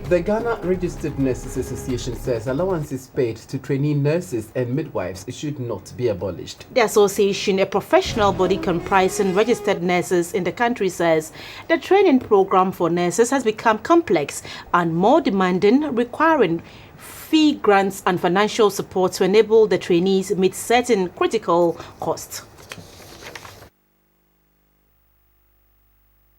The Ghana Registered Nurses Association says allowances paid to trainee nurses and midwives should not be abolished. The association, a professional body comprising registered nurses in the country, says the training program for nurses has become complex and more demanding, requiring fee grants and financial support to enable the trainees meet certain critical costs.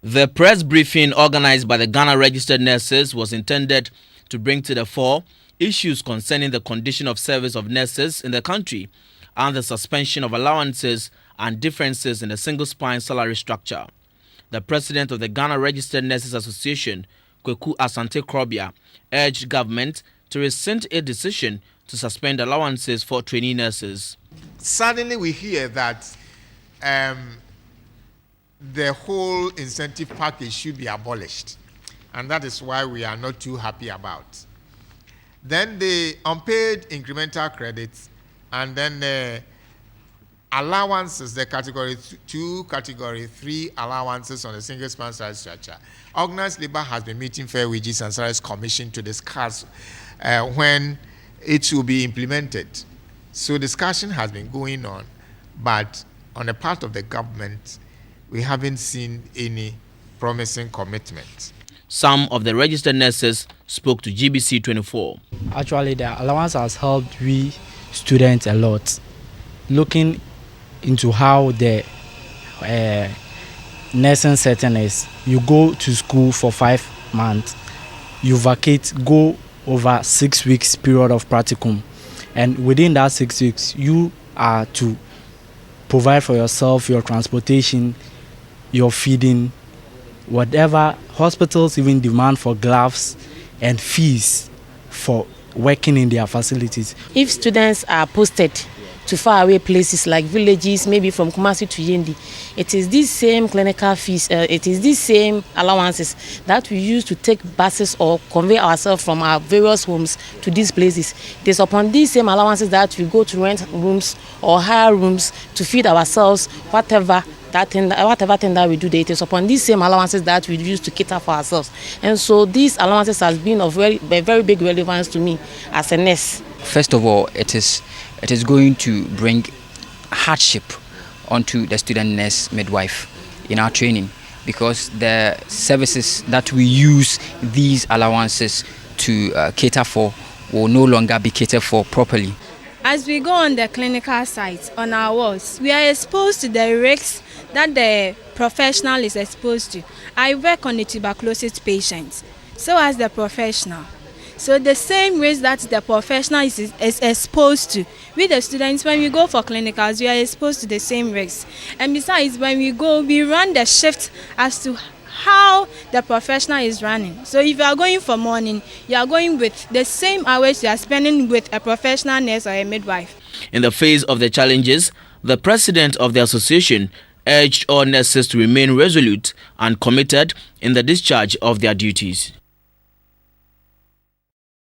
The press briefing organized by the Ghana Registered Nurses was intended to bring to the fore issues concerning the condition of service of nurses in the country and the suspension of allowances and differences in the single spine salary structure. The president of the Ghana Registered Nurses Association, Kweku Asante Krobia, urged government to rescind a decision to suspend allowances for trainee nurses. Suddenly we hear that the whole incentive package should be abolished, and that is why we are not too happy about. Then the unpaid incremental credits, and then the allowances, the category 2, category 3 allowances on the single span salary structure. Organized labor has been meeting Fair Wages and Salaries Commission to discuss when it will be implemented. So discussion has been going on, but on the part of the government, we haven't seen any promising commitment. Some of the registered nurses spoke to GBC 24. Actually, the allowance has helped we students a lot. Looking into how the nursing setting is, you go to school for 5 months, you vacate, go over 6 weeks period of practicum, and within that 6 weeks, you are to provide for yourself, your transportation, your feeding, whatever. Hospitals even demand for gloves and fees for working in their facilities. If students are posted to faraway places like villages, maybe from Kumasi to Yendi, it is these same clinical fees, it is these same allowances that we use to take buses or convey ourselves from our various homes to these places. It is upon these same allowances that we go to rent rooms or hire rooms to feed ourselves, whatever thing that we do, it is upon these same allowances that we use to cater for ourselves. And so these allowances has been of very big relevance to me as a nurse. First of all, it is going to bring hardship onto the student nurse midwife in our training, because the services that we use these allowances to cater for will no longer be catered for properly. As we go on the clinical site, on our wards, we are exposed to the risks that the professional is exposed to. I work on the tuberculosis patients, so as the professional. So the same risk that the professional is exposed to, with the students, when we go for clinicals, we are exposed to the same risks. And besides, when we go, we run the shift as to how the professional is running. So if you are going for morning, you are going with the same hours you are spending with a professional nurse or a midwife. In the face of the challenges, the president of the association urged all nurses to remain resolute and committed in the discharge of their duties.